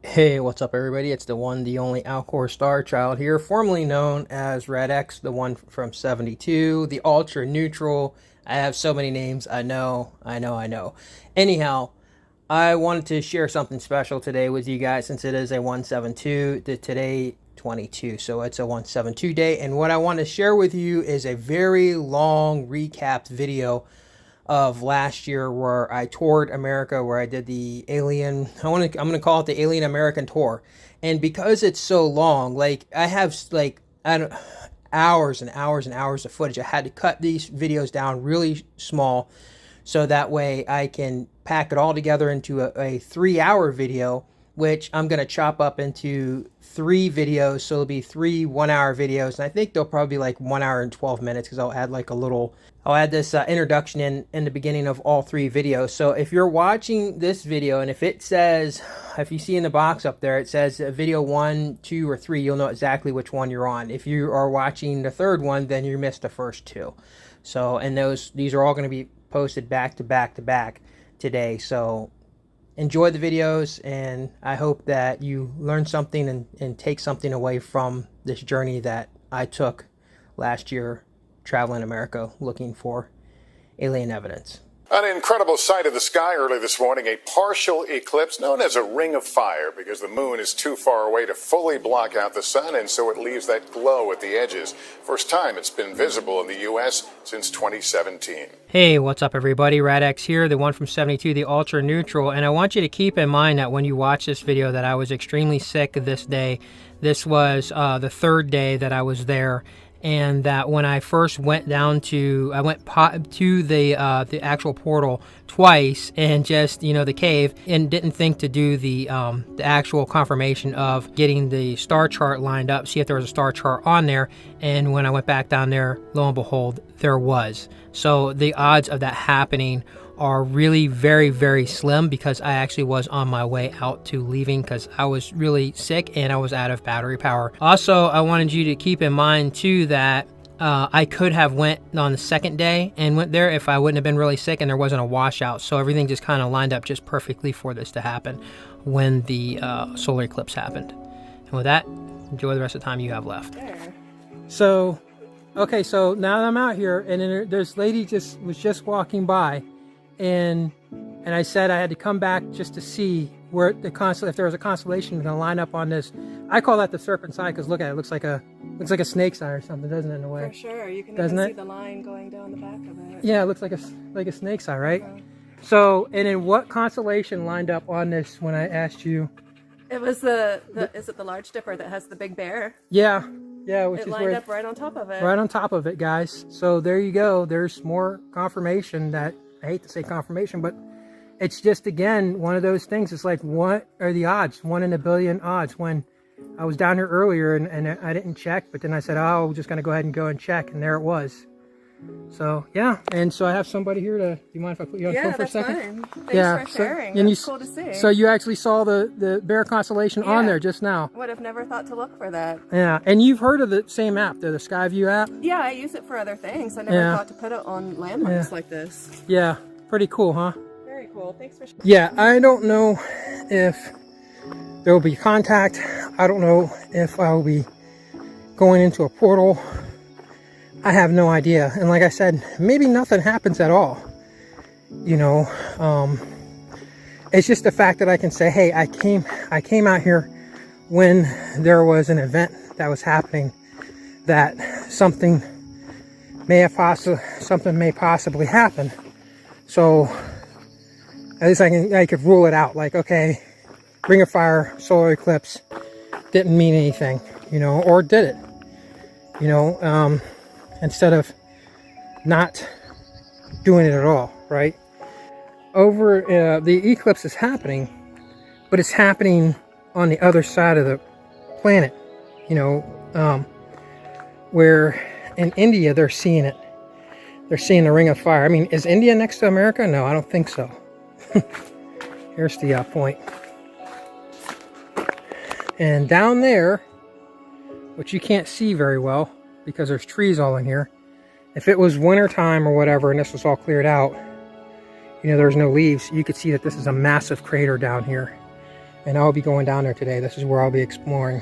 Hey, what's up everybody? It's the one, the only Alcor Star Child here, formerly known as Red X, the one from 72, the Ultra Neutral. I have so many names, I know. Anyhow, I wanted to share something special today with you guys since it is a 172, today 22, so it's a 172 day, and what I want to share with you is a very long recapped video of last year where I toured America, where I did the I'm gonna call it the Alien American tour. And because it's so long, like I have like I don't hours and hours and hours of footage, I had to cut these videos down really small so that way I can pack it all together into a 3 hour video, which I'm going to chop up into 3 videos. So it'll be 3 1 hour videos. And I think they'll probably be like 1 hour and 12 minutes because I'll add this introduction in the beginning of all 3 videos. So if you're watching this video and if you see in the box up there, it says video 1, 2, or 3, you'll know exactly which one you're on. If you are watching the third one, then you missed the first 2. So, and these are all going to be posted back to back to back today. So enjoy the videos, and I hope that you learn something and take something away from this journey that I took last year traveling America looking for alien evidence. An incredible sight of the sky early this morning, a partial eclipse known as a ring of fire because the moon is too far away to fully block out the sun, and so it leaves that glow at the edges. First time it's been visible in the U.S. since 2017. Hey, what's up everybody? Radx here, the one from 72, the Ultra Neutral, and I want you to keep in mind that when you watch this video that I was extremely sick this day. This was the third day that I was there. And that when I first went down to, I went to the actual portal twice, and just, the cave, and didn't think to do the actual confirmation of getting the star chart lined up, see if there was a star chart on there. And when I went back down there, lo and behold, there was. So the odds of that happening are really very, very slim, because I actually was on my way out to leaving because I was really sick and I was out of battery power. Also, I wanted you to keep in mind too that I could have went on the second day and went there if I wouldn't have been really sick and there wasn't a washout. So everything just kind of lined up just perfectly for this to happen when the solar eclipse happened. And with that, enjoy the rest of the time you have left. So, okay, so now I'm out here, and then this lady was just walking by. And I said I had to come back just to see where if there was a constellation going to line up on this. I call that the serpent's eye because look at it, looks like a snake's eye or something, doesn't it, in a way? For sure, you can even see the line going down the back of it. Yeah, it looks like a snake's eye, right? So, and then what constellation lined up on this when I asked you? It was is it the Large Dipper that has the big bear? Yeah, which it lined up right on top of it. Right on top of it, guys. So there you go. There's more confirmation that. I hate to say confirmation, but it's just, again, one of those things. It's like, what are the odds? 1 in a billion odds. When I was down here earlier and I didn't check, but then I said, oh, I'm just going to go ahead and go and check, and there it was. So, yeah. And so I have somebody here do you mind if I put you on phone for a second? Yeah, that's fine. Thanks for sharing. It's cool to see. So you actually saw the bear constellation on there just now. Would have never thought to look for that. Yeah, and you've heard of the same app, the Skyview app? Yeah, I use it for other things. I never thought to put it on landmarks like this. Yeah, pretty cool, huh? Very cool. Thanks for sharing. Yeah, I don't know if there will be contact. I don't know if I will be going into a portal. I have no idea. And like I said, maybe nothing happens at all. It's just the fact that I can say, hey, I came out here when there was an event that was happening, that something may possibly happen. So at least I could rule it out. Like, okay, ring of fire, solar eclipse didn't mean anything, or did it? Instead of not doing it at all, right? The eclipse is happening, but it's happening on the other side of the planet, where in India they're seeing it. They're seeing the ring of fire. I mean, is India next to America? No, I don't think so. Here's the point. And down there, which you can't see very well, because there's trees all in here. If it was winter time or whatever and this was all cleared out, there's no leaves, you could see that this is a massive crater down here. and I'll be going down there today. This is where I'll be exploring.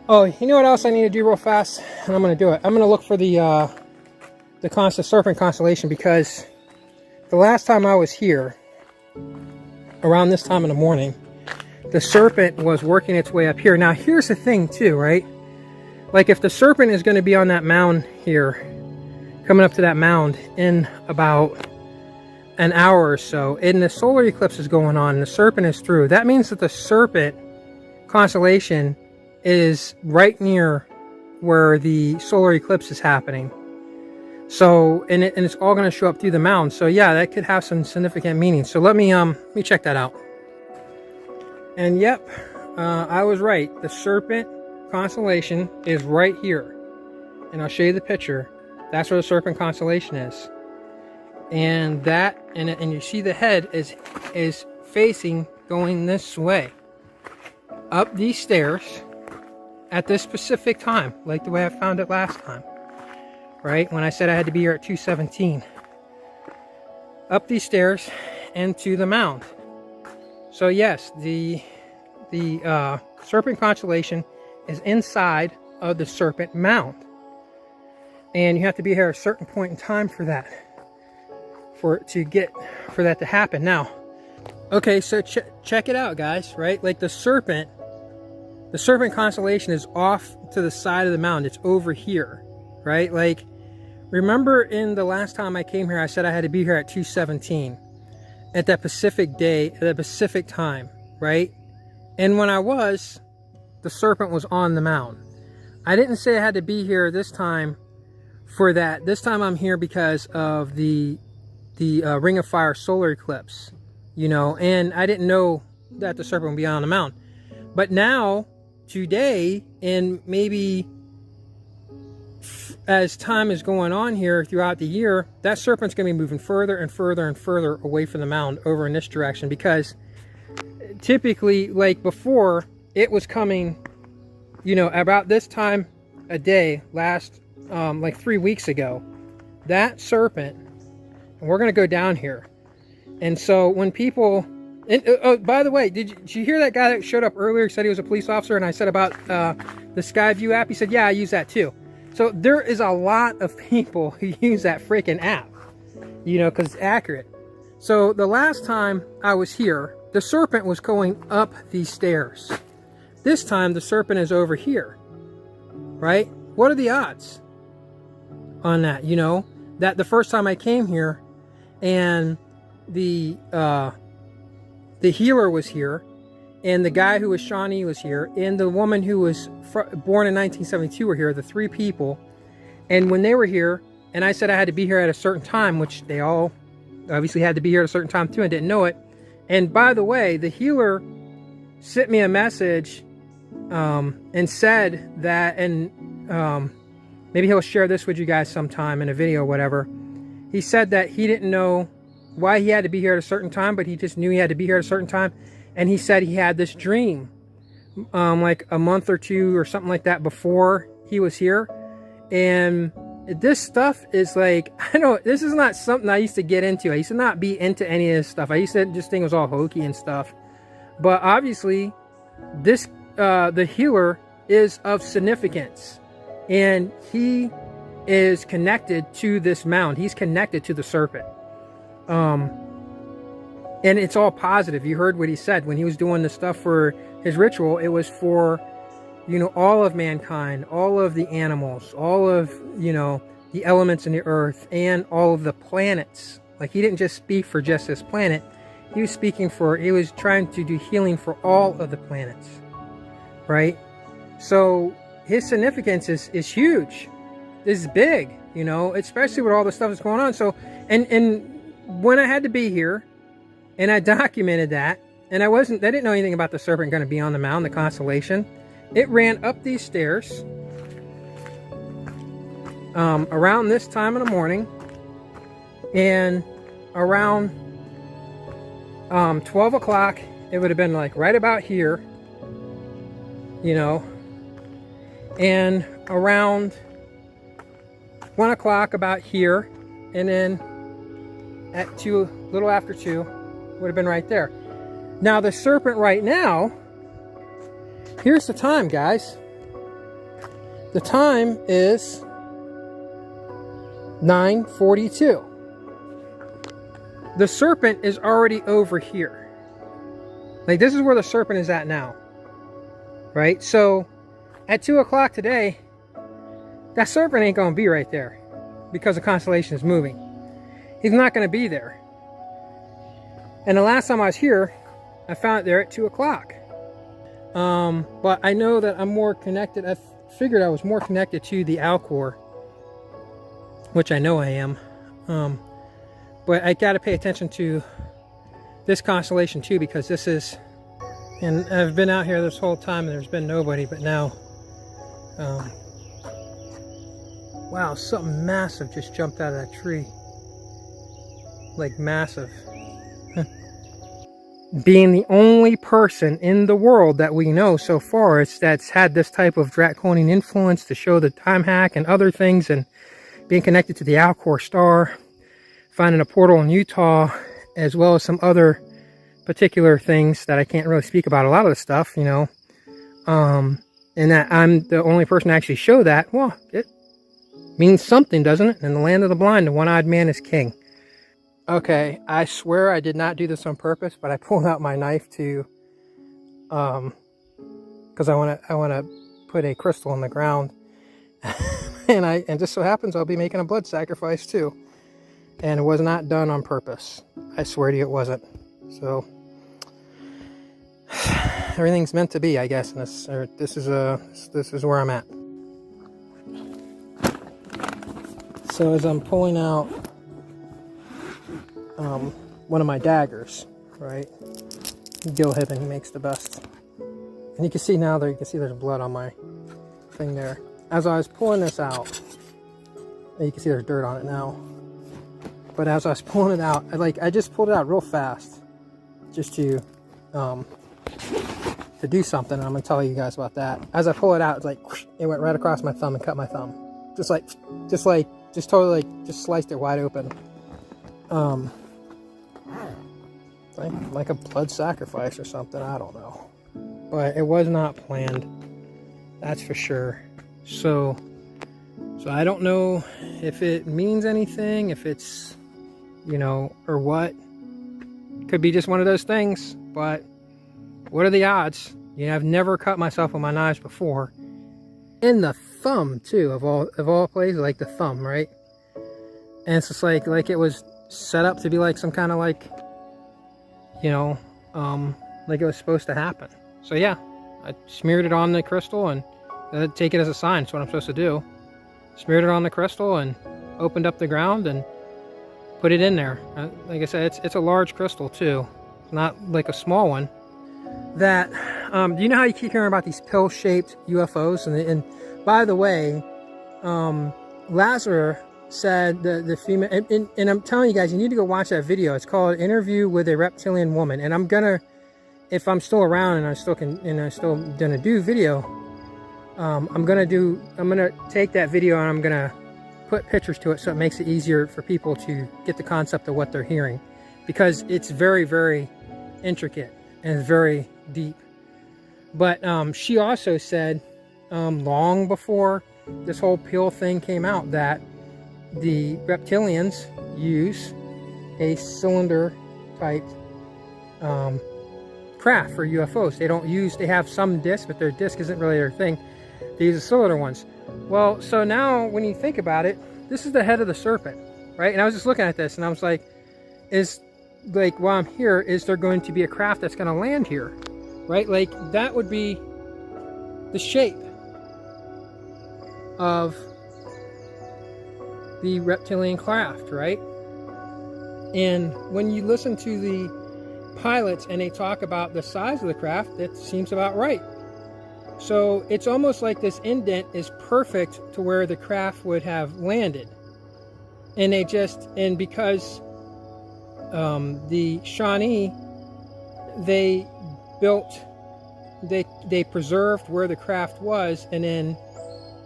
Oh, you know what else I need to do real fast? And I'm going to do it. I'm going to look for the serpent constellation, because the last time I was here, around this time in the morning, the serpent was working its way up here. Now, here's the thing too, right? Like, if the serpent is going to be on that mound here, coming up to that mound in about an hour or so, and the solar eclipse is going on and the serpent is through, that means that the serpent constellation is right near where the solar eclipse is happening. So, and it's all going to show up through the mound. So yeah, that could have some significant meaning. So let me check that out. And yep, I was right. The serpent constellation is right here, and I'll show you the picture. That's where the serpent constellation is. And that, and you see the head is facing, going this way, up these stairs at this specific time, like the way I found it last time, right? When I said I had to be here at 2:17. Up these stairs and to the mound. So yes, the serpent constellation is inside of the serpent mound. And you have to be here at a certain point in time for that. For that to happen. Now, okay, so check it out, guys, right? Like the serpent constellation is off to the side of the mound. It's over here, right? Like, remember in the last time I came here, I said I had to be here at 2:17 at that Pacific day, at the Pacific time, right? And when I was, the serpent was on the mound. I didn't say I had to be here this time for that. This time I'm here because of the Ring of Fire solar eclipse, you know, and I didn't know that the serpent would be on the mound. But now, today, and maybe as time is going on here throughout the year, that serpent's going to be moving further and further and further away from the mound over in this direction, because typically, like before, it was coming, you know, about this time a day last, like 3 weeks ago, that serpent, and we're going to go down here. And so when people, and oh, by the way, did you hear that guy that showed up earlier, said he was a police officer, and I said about the Skyview app? He said, yeah, I use that too. So there is a lot of people who use that freaking app, you know, because it's accurate. So the last time I was here, the serpent was going up these stairs. This time the serpent is over here, right? What are the odds on that? You know, that the first time I came here, and the healer was here, and the guy who was Shawnee was here, and the woman who was born in 1972 were here, the three people. And when they were here, and I said I had to be here at a certain time, which they all obviously had to be here at a certain time too, and didn't know it. And by the way, the healer sent me a message and said that, and maybe he'll share this with you guys sometime in a video or whatever. He said that he didn't know why he had to be here at a certain time, but he just knew he had to be here at a certain time. And he said he had this dream like a month or two or something like that before he was here. And this stuff is like, this is not something I used to get into. I used to not be into any of this stuff. I used to just think it was all hokey and stuff. But obviously, this the healer is of significance. And he is connected to this mound. He's connected to the serpent. And it's all positive. You heard what he said when he was doing the stuff for his ritual. It was for, you know, all of mankind, all of the animals, all of, you know, the elements in the earth, and all of the planets. Like, he didn't just speak for just this planet. He was he was trying to do healing for all of the planets, right? So his significance is huge. This is big, you know, especially with all the stuff that's going on. So, and when I had to be here, and I documented that, and I didn't know anything about the serpent going to be on the mound, the constellation. It ran up these stairs around this time in the morning, and around 12 o'clock, it would have been like right about here, you know, and around 1 o'clock about here, and then at 2, little after 2, would have been right there. Now the serpent right now, here's the time, guys. The time is 9:42. The serpent is already over here. Like, this is where the serpent is at now. Right? So at 2 o'clock today, that serpent ain't going to be right there because the constellation is moving. He's not going to be there. And the last time I was here, I found it there at 2 o'clock. But I know that I'm more connected. I figured I was more connected to the Alcor, which I know I am. But I got to pay attention to this constellation too, because this is, and I've been out here this whole time and there's been nobody, but now, wow, something massive just jumped out of that tree. Like massive. Being the only person in the world that we know so far that's had this type of draconian influence to show the time hack and other things, and being connected to the Alcor star, finding a portal in Utah, as well as some other particular things that I can't really speak about, a lot of the stuff, you know, and that I'm the only person to actually show that. Well, it means something, doesn't it? In the land of the blind, the one-eyed man is king. Okay, I swear I did not do this on purpose, but I pulled out my knife to, because I want to put a crystal in the ground, and just so happens I'll be making a blood sacrifice too, and it was not done on purpose. I swear to you, it wasn't. So everything's meant to be, I guess. And this is where I'm at. So as I'm pulling out one of my daggers, right? Gil Hibben, he makes the best. And you can see now there, you can see there's blood on my thing there. As I was pulling this out, you can see there's dirt on it now. But as I was pulling it out, I just pulled it out real fast, just to do something. And I'm gonna tell you guys about that. As I pull it out, it's like whoosh, it went right across my thumb and cut my thumb, just totally sliced it wide open. Like a blood sacrifice or something, I don't know. But it was not planned, that's for sure. So I don't know if it means anything, if it's, you know, or what. Could be just one of those things, but what are the odds? You know, I've never cut myself with my knives before. In the thumb too, of all places, like the thumb, right? And it's just like it was set up to be like some kind of like, you know, like it was supposed to happen. So yeah, I smeared it on the crystal and take it as a sign. That's what I'm supposed to do. Smeared it on the crystal and opened up the ground and put it in there. Like I said, it's a large crystal too. It's not like a small one. That, do you know how you keep hearing about these pill-shaped UFOs? And by the way, Lazarus said the female, and I'm telling you guys, you need to go watch that video. It's called Interview with a Reptilian Woman. And I'm gonna, if I'm still around and I'm still gonna do video, I'm gonna take that video and I'm gonna put pictures to it so it makes it easier for people to get the concept of what they're hearing, because it's very, very intricate and very deep. But she also said, long before this whole pill thing came out, that the reptilians use a cylinder type craft for UFOs. They have some disc, but their disc isn't really their thing. They use the cylinder ones. Well, so now when you think about it, this is the head of the serpent, right? And I was just looking at this and I was like, while I'm here, is there going to be a craft that's going to land here, right? Like, that would be the shape of the reptilian craft, right? And when you listen to the pilots and they talk about the size of the craft, that seems about right. So it's almost like this indent is perfect to where the craft would have landed. And because the Shawnee, they preserved where the craft was, and then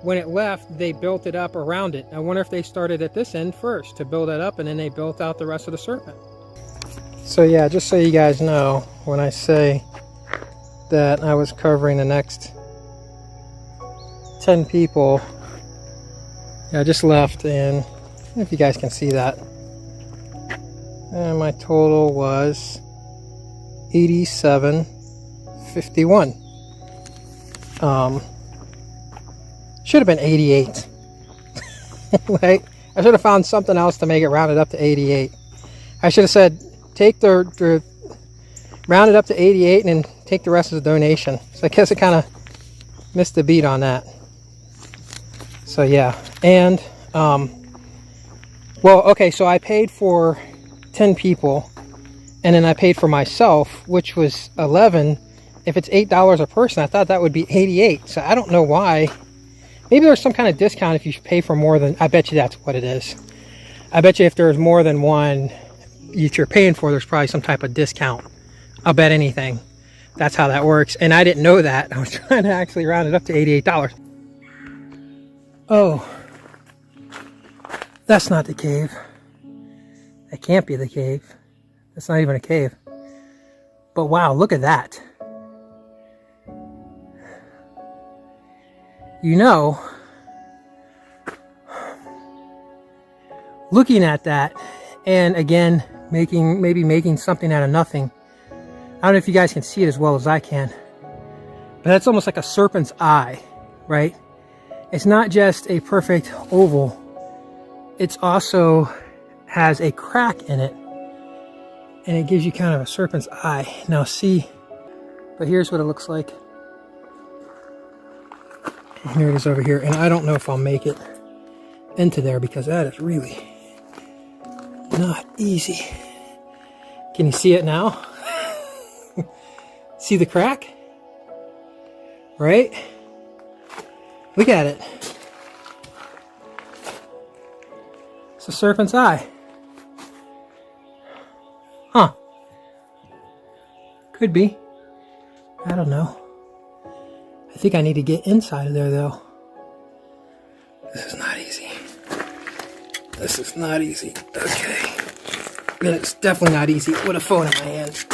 when it left, they built it up around it. I wonder if they started at this end first to build it up, and then they built out the rest of the serpent. So yeah, just so you guys know, when I say that I was covering the next 10 people, yeah, I just left, and I don't know if you guys can see that. And my total was 87.51. Should have been 88. Right? I should have found something else to make it rounded up to 88. I should have said, take the round it up to 88 and then take the rest as a donation. So I guess I kind of missed the beat on that. So yeah, and well, okay, so I paid for 10 people, and then I paid for myself, which was 11. If it's $8 a person, I thought that would be 88. So I don't know why. Maybe there's some kind of discount if you pay for more than, I bet you that's what it is. I bet you if there's more than one that you're paying for, there's probably some type of discount. I'll bet anything. That's how that works. And I didn't know that. I was trying to actually round it up to $88. Oh, that's not the cave. That can't be the cave. That's not even a cave. But wow, look at that. You know, looking at that, and again, maybe making something out of nothing. I don't know if you guys can see it as well as I can, but that's almost like a serpent's eye, right? It's not just a perfect oval. It's also has a crack in it, and it gives you kind of a serpent's eye. Now see, but here's what it looks like. Here it is over here, and I don't know if I'll make it into there because that is really not easy. Can you see it now? See the crack? Right? Look at it. It's a serpent's eye. Huh. Could be. I don't know. I think I need to get inside of there, though. This is not easy. This is not easy. Okay. And it's definitely not easy with a phone in my hand.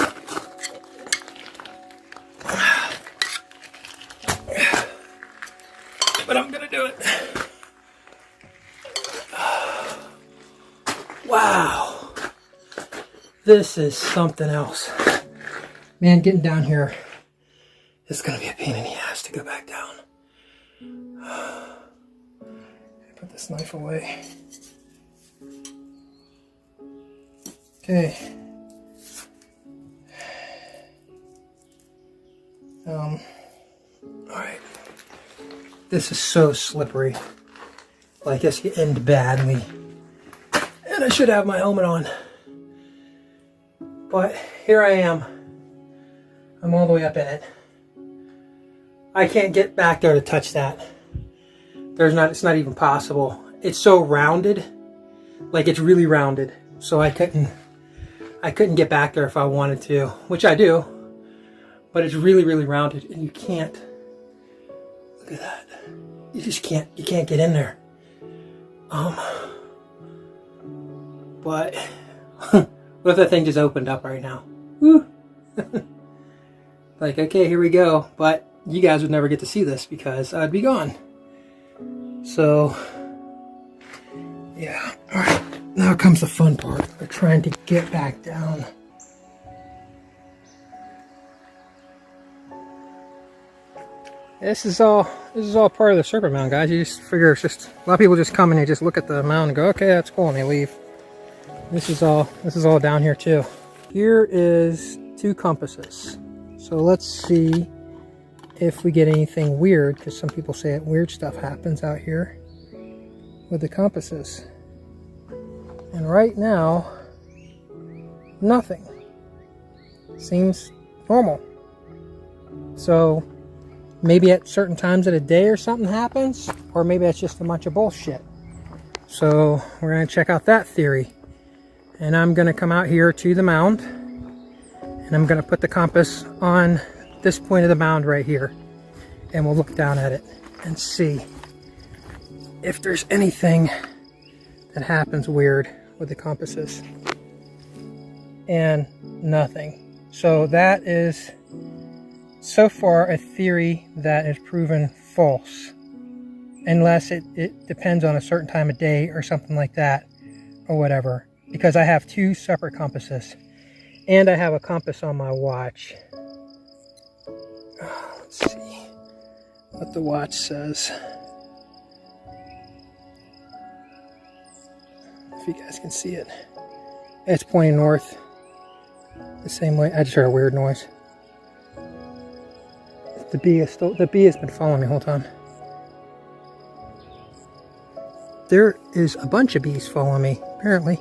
But I'm gonna do it. Wow. This is something else. Man, getting down here, it's gonna be a pain in the ass to go back down. Put this knife away. Okay. Alright. This is so slippery. Like this could end badly. And I should have my helmet on. But here I am. I'm all the way up in it. I can't get back there to touch that. It's not even possible. It's so rounded. Like it's really rounded. So I couldn't get back there if I wanted to, which I do. But it's really, really rounded, and you can't. Look at that. You just can't. You can't get in there. But what if that thing just opened up right now? Woo. Like, okay, here we go. But you guys would never get to see this because I'd be gone. So, yeah. All right. Now comes the fun part. We're trying to get back down. This is all part of the serpent mound, guys. You just figure it's just a lot of people just come and they just look at the mound and go, okay, that's cool, and they leave. This is all down here too. Here is 2 compasses. So let's see if we get anything weird, because some people say that weird stuff happens out here with the compasses. And right now, nothing. Seems normal. So maybe at certain times of the day or something happens, or maybe that's just a bunch of bullshit. So we're going to check out that theory. And I'm going to come out here to the mound, and I'm going to put the compass on this point of the mound right here, and we'll look down at it and see if there's anything that happens weird with the compasses. and nothing. So that is so far a theory that is proven false, unless it depends on a certain time of day or something like that, or whatever, because I have two separate compasses and I have a compass on my watch. Let's see what the watch says. If you guys can see it, it's pointing north the same way. I just heard a weird noise. The bee has been following me the whole time. There is a bunch of bees following me, apparently.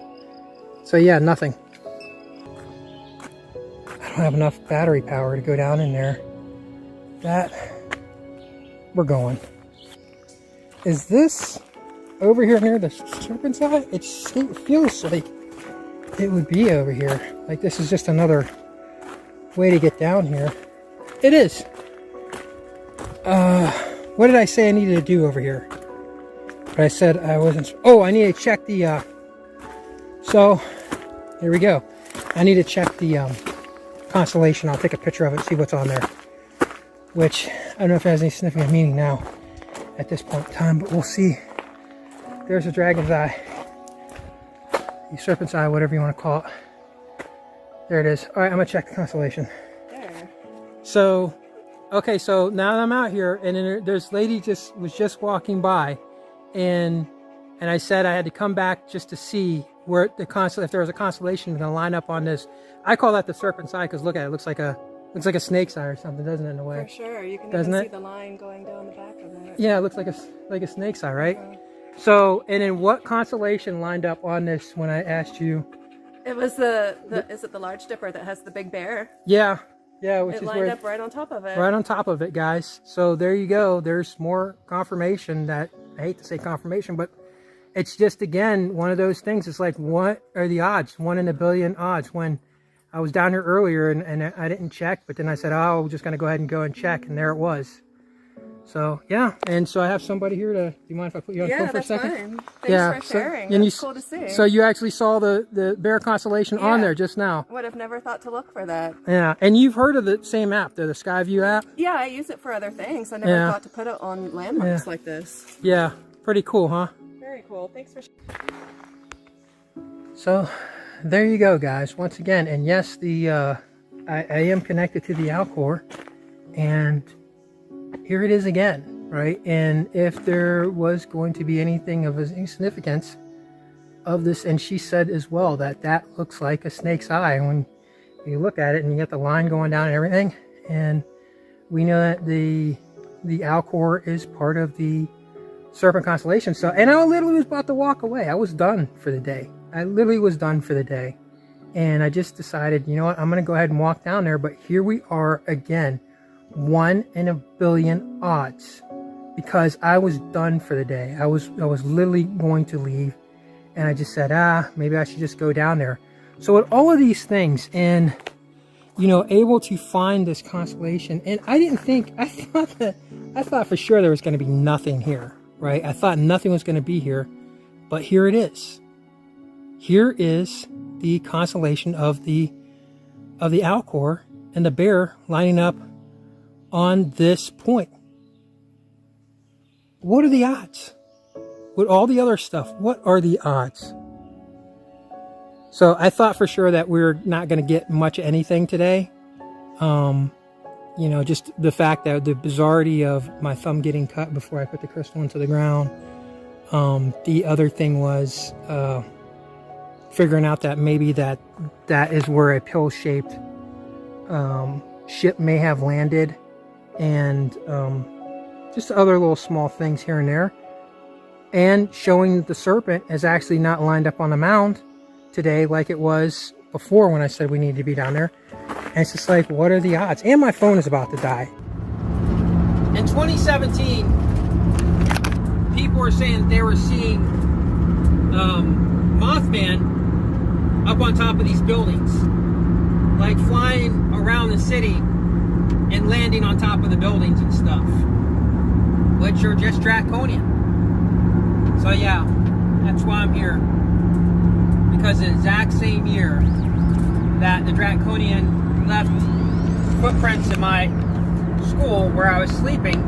So yeah, nothing. I don't have enough battery power to go down in there. We're going. Is this over here near the serpent's eye? It feels like it would be over here. Like this is just another way to get down here. It is. What did I say I needed to do over here? But I said I wasn't. Oh, I need to check the. So, here we go. I need to check the constellation. I'll take a picture of it, see what's on there. Which I don't know if it has any significant meaning now at this point in time, but we'll see. There's a dragon's eye, the serpent's eye, whatever you want to call it. There it is. All right, I'm gonna check the constellation. There. So, okay, so now that I'm out here, and then there's lady was just walking by, and I said I had to come back just to see where if there was a constellation going to line up on this. I call that the serpent's eye because look at it, looks like a snake's eye or something, doesn't it? In a way. For sure, you can doesn't even it? see the line going down the back of it. Yeah, it looks like a snake's eye, right? So, and then what constellation lined up on this when I asked you? It was is it the large dipper that has the big bear? Yeah, which It is lined where up right on top of it. right on top of it, guys. So there you go. There's more confirmation that, I hate to say confirmation, but it's just, again, one of those things. It's like, what are the odds? 1 in a billion odds. When I was down here earlier and I didn't check, but then I said, oh, I'm just going to go ahead and go and check, and there it was. So, yeah. And so I have somebody here to, do you mind if I put you on phone for a second? Yeah, that's fine. Thanks for sharing. And It's cool to see. So you actually saw the bear constellation on there just now. Would have never thought to look for that. Yeah. And you've heard of the same app, the Skyview app? Yeah, I use it for other things. I never thought to put it on landmarks like this. Yeah. Pretty cool, huh? Very cool. Thanks for sharing. So, there you go, guys. Once again, and yes, I am connected to the Alcor, and here it is again, right? And if there was going to be anything of any significance of this, and she said as well that looks like a snake's eye when you look at it, and you get the line going down and everything. And we know that the Alcor is part of the Serpent constellation. So, and I literally was about to walk away. I was done for the day. I literally was done for the day. And I just decided, you know what, I'm going to go ahead and walk down there. But here we are again, 1 in a billion odds, because I was done for the day. I was literally going to leave, and I just said, maybe I should just go down there. So with all of these things, and able to find this constellation, and I thought for sure there was going to be nothing here, right? I thought nothing was going to be here, but here it is. Here is the constellation of the Alcor and the bear lining up on this point. What are the odds? With all the other stuff, what are the odds? So I thought for sure that we're not going to get much of anything today. Just the fact that the bizarrety of my thumb getting cut before I put the crystal into the ground. The other thing was figuring out that maybe that is where a pill-shaped ship may have landed, and just other little small things here and there, and showing that the serpent is actually not lined up on the mound today like it was before when I said we needed to be down there. And it's just like, what are the odds? And my phone is about to die. In 2017, people were saying that they were seeing Mothman up on top of these buildings, like flying around the city and landing on top of the buildings and stuff, which are just draconian. So yeah, that's why I'm here, because the exact same year that the Draconian left footprints in my school where I was sleeping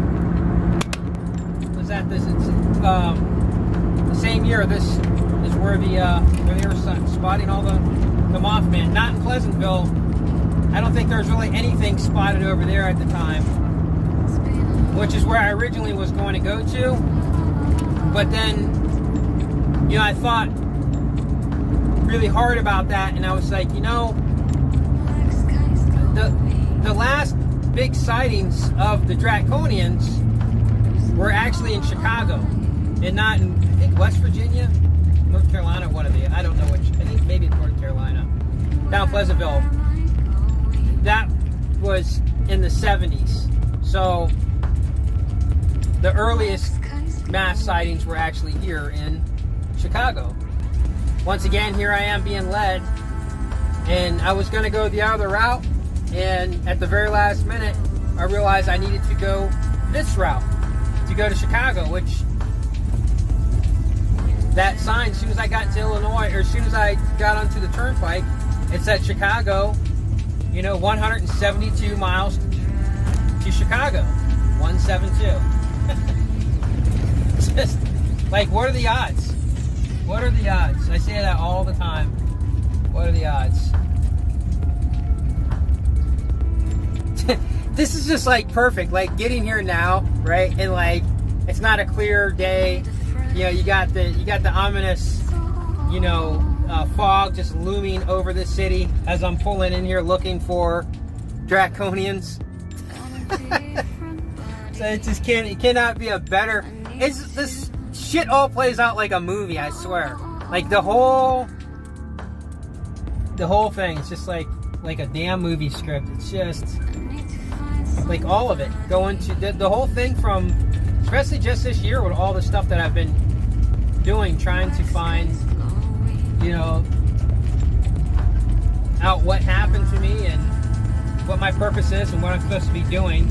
was at this the same year. This is where they were spotting all the Mothman. Not in Pleasantville. I don't think there was really anything spotted over there at the time, which is where I originally was going to go to. But then, you know, I thought really hard about that, and I was like, you know, the last big sightings of the Draconians were actually in Chicago, and not in, I think, West Virginia, North Carolina, one of the, I don't know which, I think maybe North Carolina, down Pleasantville. That was in the 70s. So the earliest mass sightings were actually here in Chicago. Once again, here I am being led, and I was going to go the other route, and at the very last minute I realized I needed to go this route to go to Chicago, which that sign, as soon as I got to Illinois, or as soon as I got onto the turnpike, it said Chicago, you know, 172 miles to Chicago. 172. Just like, what are the odds? What are the odds? I say that all the time. What are the odds? This is just like perfect. Like getting here now, right? And like it's not a clear day. You know, you got the ominous, you know, fog just looming over the city as I'm pulling in here looking for Draconians. So it cannot be a better. This shit all plays out like a movie, I swear. Like the whole thing is just like a damn movie script. It's just like all of it going to the whole thing, from especially just this year with all the stuff that I've been doing, trying to find, you know, out what happened to me and what my purpose is and what I'm supposed to be doing.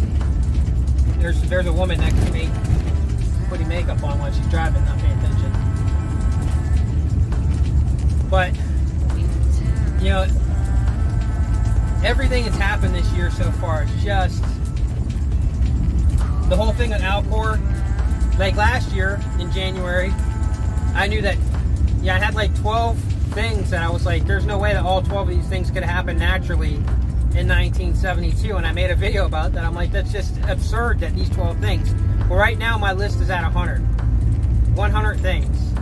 There's a woman next to me putting makeup on while she's driving, not paying attention. But, you know, everything that's happened this year so far is just the whole thing with Alcor. Like last year in January, I knew that, yeah, I had like 12 things that I was like, there's no way that all 12 of these things could happen naturally in 1972, and I made a video about that. I'm like, that's just absurd that these 12 things. Well, right now my list is at 100 things,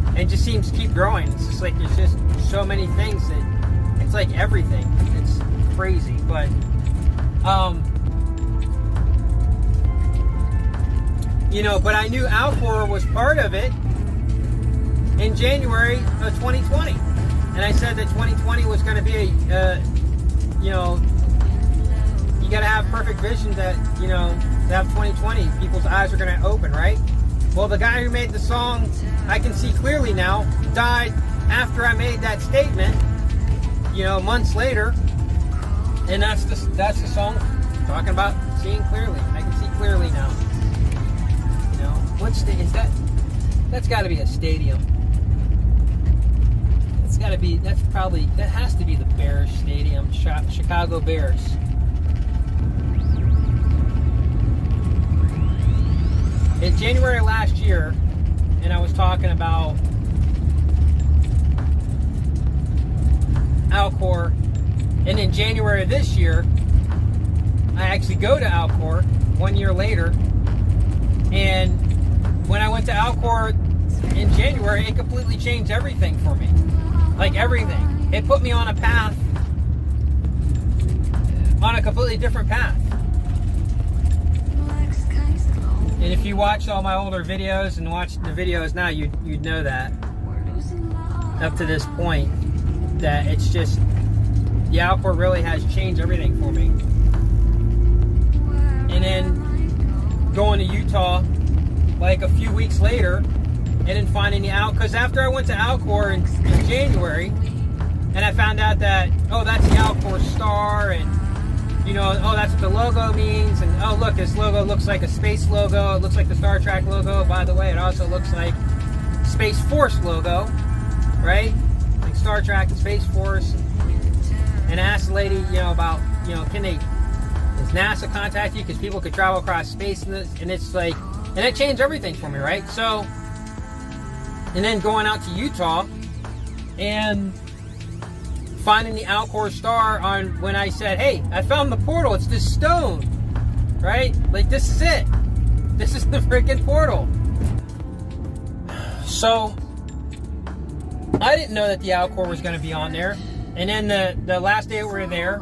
and it just seems to keep growing. It's just like there's just so many things that it's like everything. It's crazy, but you know, but I knew Alcor was part of it in January of 2020. And I said that 2020 was going to be you know, you got to have perfect vision that, you know, to have 2020, people's eyes are going to open, right? Well, the guy who made the song, I Can See Clearly Now, died after I made that statement, you know, months later. And that's the song talking about seeing clearly. I can see clearly now. You know, what state is that? That's got to be a stadium. That has to be the Bears Stadium, Chicago Bears. In January last year, and I was talking about Alcor, and in January of this year, I actually go to Alcor 1 year later, and when I went to Alcor in January, it completely changed everything for me. Like everything. It put me on a path, on a completely different path. And if you watched all my older videos and watch the videos now, you'd know that up to this point, that it's just, the Alcor really has changed everything for me. And then going to Utah like a few weeks later, and then finding the Alcor, because after I went to Alcor in January, and I found out that, oh, that's the Alcor star, and, you know, oh, that's what the logo means, and oh, look, this logo looks like a space logo, it looks like the Star Trek logo, by the way, it also looks like Space Force logo, right? Like on Star Trek and Space Force, and I asked the lady, about, does NASA contact you because people could travel across space and it's like, and it changed everything for me, right? So, and then going out to Utah and finding the Alcor star on when I said, hey, I found the portal, it's this stone, right? Like, this is it. This is the freaking portal. So, I didn't know that the Alcor was going to be on there. And then the last day we were there,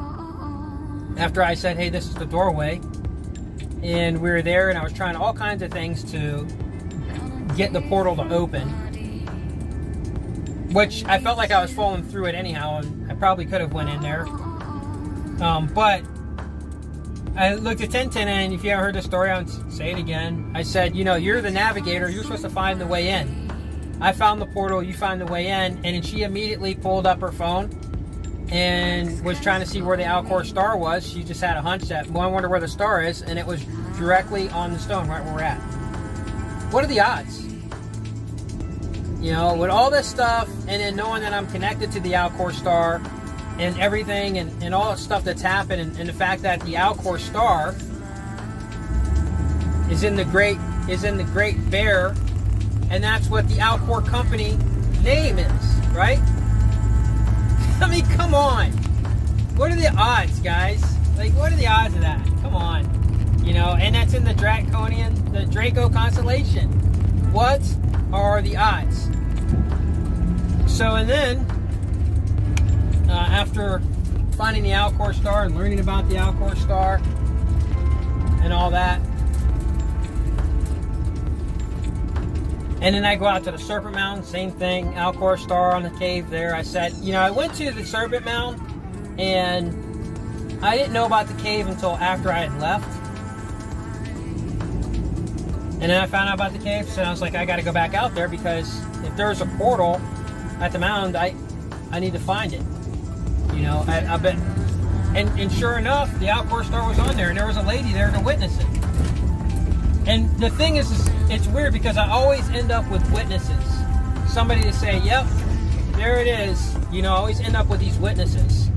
after I said, hey, this is the doorway, and we were there, and I was trying all kinds of things to get the portal to open, which I felt like I was falling through it anyhow, and I probably could have went in there. But I looked at 1010, and if you haven't heard the story, I'll say it again. I said, you're the navigator, you're supposed to find the way in. I found the portal, you found the way in, and then she immediately pulled up her phone and was trying to see where the Alcor star was. She just had a hunch that, well, I wonder where the star is, and it was directly on the stone right where we're at. What are the odds? With all this stuff, and then knowing that I'm connected to the Alcor star and everything, and all the stuff that's happened, and the fact that the Alcor star is in the Great Bear, and that's what the Alcor company name is, right? I mean, come on. What are the odds, guys? Like, what are the odds of that? Come on. And that's in the Draco constellation. What are the odds? So, and then, after finding the Alcor star and learning about the Alcor star and all that, and then I go out to the Serpent Mountain, same thing, Alcor star on the cave there. I said, I went to the Serpent Mountain, and I didn't know about the cave until after I had left. And then I found out about the cave, so I was like, I got to go back out there, because if there's a portal at the mound, I need to find it. I bet. And sure enough, the Alcor star was on there, and there was a lady there to witness it. And the thing is it's weird, because I always end up with witnesses. Somebody to say, yep, there it is. I always end up with these witnesses.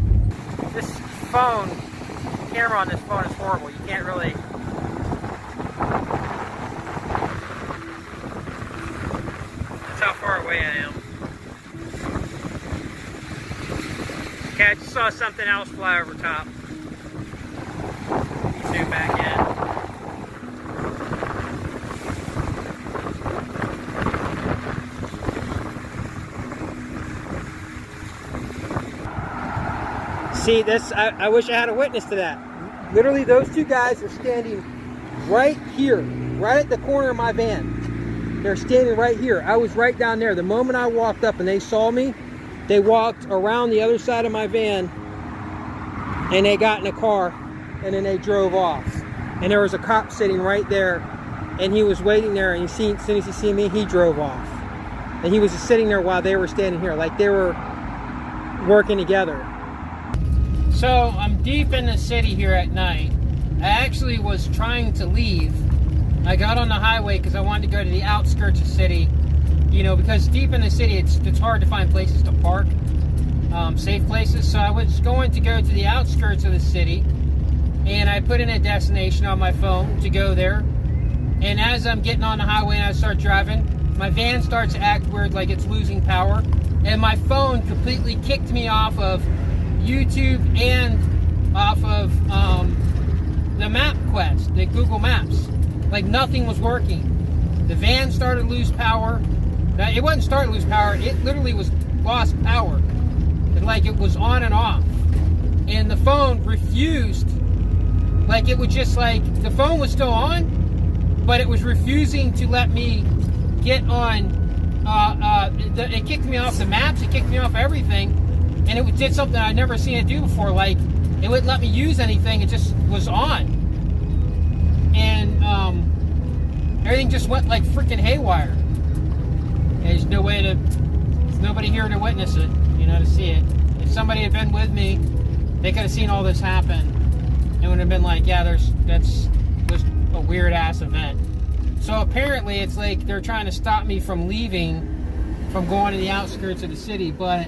This phone, the camera on this phone is horrible. You can't really... That's how far away I am. Okay, I just saw something else fly over top. Zoom back in. See, this, I wish I had a witness to that. Literally, those two guys are standing right here, right at the corner of my van. They're standing right here. I was right down there. The moment I walked up and they saw me, they walked around the other side of my van, and they got in a car, and then they drove off. And there was a cop sitting right there, and he was waiting there, and as soon as he seen me, he drove off. And he was just sitting there while they were standing here, like they were working together. So I'm deep in the city here at night. I actually was trying to leave. I got on the highway because I wanted to go to the outskirts of the city. Because deep in the city, it's hard to find places to park, safe places. So I was going to go to the outskirts of the city, and I put in a destination on my phone to go there. And as I'm getting on the highway and I start driving, my van starts to act weird, like it's losing power. And my phone completely kicked me off of YouTube and off of the MapQuest, the Google Maps. Like, nothing was working. The van started to lose power. It wasn't starting to lose power, it literally lost power. Like, it was on and off. And the phone refused. Like, it would just, like, the phone was still on, but it was refusing to let me get on. It kicked me off the maps, it kicked me off everything. And it did something I'd never seen it do before. Like, it wouldn't let me use anything. It just was on. And everything just went like freaking haywire. There's nobody here to witness it, to see it. If somebody had been with me, they could have seen all this happen. It would have been like, yeah, that's a weird ass event. So apparently it's like they're trying to stop me from leaving, from going to the outskirts of the city, but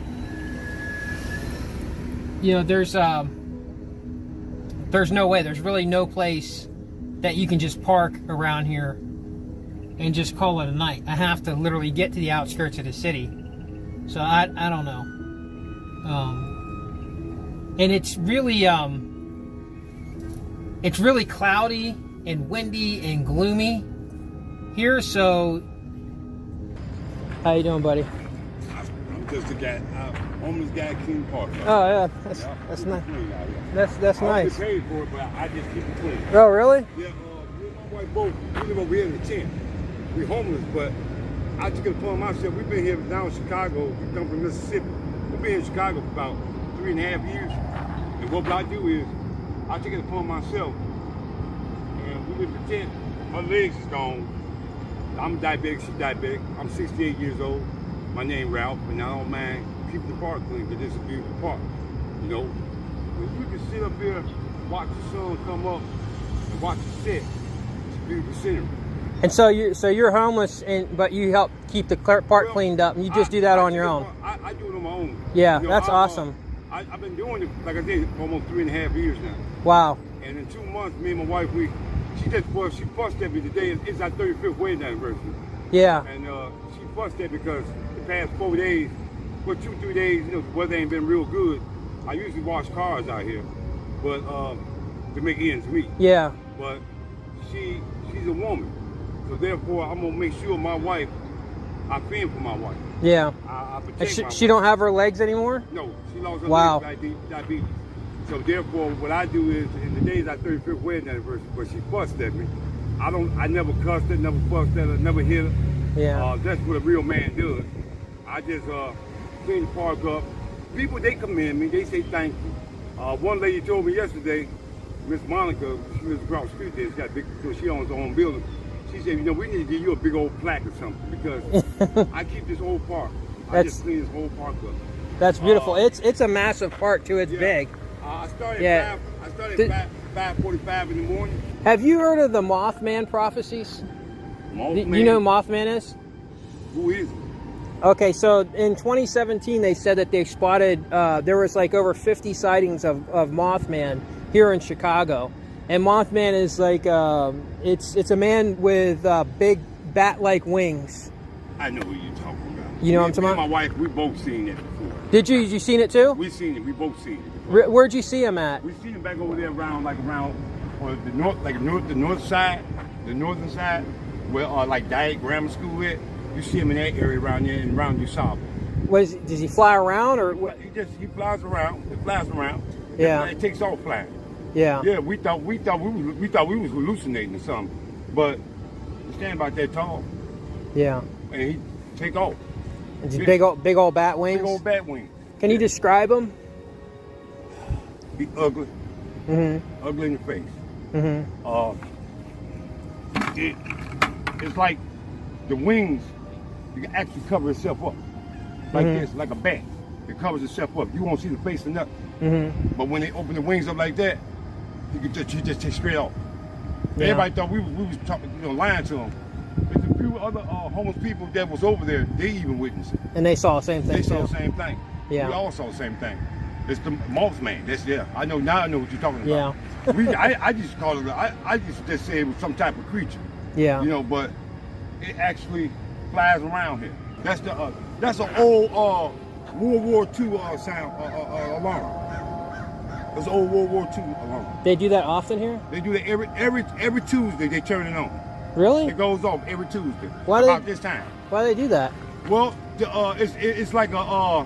you know, there's no way, there's really no place that you can just park around here and just call it a night. I have to literally get to the outskirts of the city. So I don't know. And it's really cloudy and windy and gloomy here. So how you doing, buddy? I'm just a guy, homeless guy, clean park. Oh yeah, that's nice. That's I nice. I paid for it, but I just keep it clean. Oh really? Yeah, me and my wife both, we live over here in the tent. We homeless, but I took it upon myself. We've been here down in Chicago. We come from Mississippi. We've been in Chicago for about 3.5 years. And what I do is, I take it upon myself. And we live in the tent. My legs is gone. I'm diabetic, she's diabetic. I'm 68 years old. My name Ralph, and I don't mind keeping the park clean, because this is a beautiful park. You know, when you can sit up here, watch the sun come up, and watch it set, it's a beautiful scenery. And so you're homeless, but you help keep the park cleaned up, and you just do that on your own. I do it on my own. Yeah, you know, that's awesome. I've been doing it, like I said, almost 3.5 years now. Wow. And in 2 months, me and my wife, she fussed at me today. It's our 35th wedding anniversary. Yeah. And she fussed at me because the past 4 days, for 2-3 days, you know, the weather ain't been real good. I usually wash cars out here, but to make ends meet. Yeah. But she's a woman, so therefore I'm gonna make sure my wife, I fend for my wife. Yeah. I protect And my she wife. don't have her legs anymore? No, she lost her Wow. legs by diabetes. So therefore, what I do is, in the days our 35th wedding anniversary, but she fussed at me. I never cussed her, never fussed at her, never hit her. Yeah. That's what a real man does. I just clean the park up. People, they commend me, they say thank you. One lady told me yesterday, Miss Monica, she lives across the street there, she got big, she owns her own building. She said, you know, we need to give you a big old plaque or something, because I keep this whole park. I just clean this whole park up. That's beautiful. It's a massive park too. It's big. I started Yeah. at 5:45 in the morning. Have you heard of the Mothman prophecies? Mothman? You know who Mothman is? Who is it? Okay, so in 2017 they said that they spotted, there was like over 50 sightings of Mothman here in Chicago. And Mothman is like, it's a man with big bat-like wings. I know who you're talking about. You know what I'm talking Me about? and my wife, we both seen it before. Did you seen it too? We seen it. We both seen it before. Where'd you see him at? We seen him back over there around or the north side, the northern side, where like Diet Grammar School is. You see him in that area around there and around USAB. Does he fly around or what? He flies around. He flies around. Yeah. It takes off flying. Yeah. Yeah, we thought we was hallucinating or something, but he stand about that tall Yeah. and he take off. It's big old bat wings. Big old bat wing. Can you describe him? He ugly. Mm-hmm. Ugly in the face. Mm-hmm. It's like the wings, you can actually cover itself up. Like this, like a bat. It covers itself up. You won't see the face or nothing. Mm-hmm. But when they open the wings up like that, you just take straight off. Yeah. Everybody thought we was talking, lying to them. There's a few other homeless people that was over there, they even witnessed it. And they saw the same thing They saw too. the same thing. Yeah. We all saw the same thing. It's the Mothman. That's I know now. I know what you're talking about. Yeah. I just call it. I just say it was some type of creature. Yeah. You know, but it actually flies around here. That's an old World War II sound alarm. That's an old World War II alarm. They do that often here? They do that every Tuesday. They turn it on. Really? It goes off every Tuesday. Why about this time? Why do they do that? Well, it's like a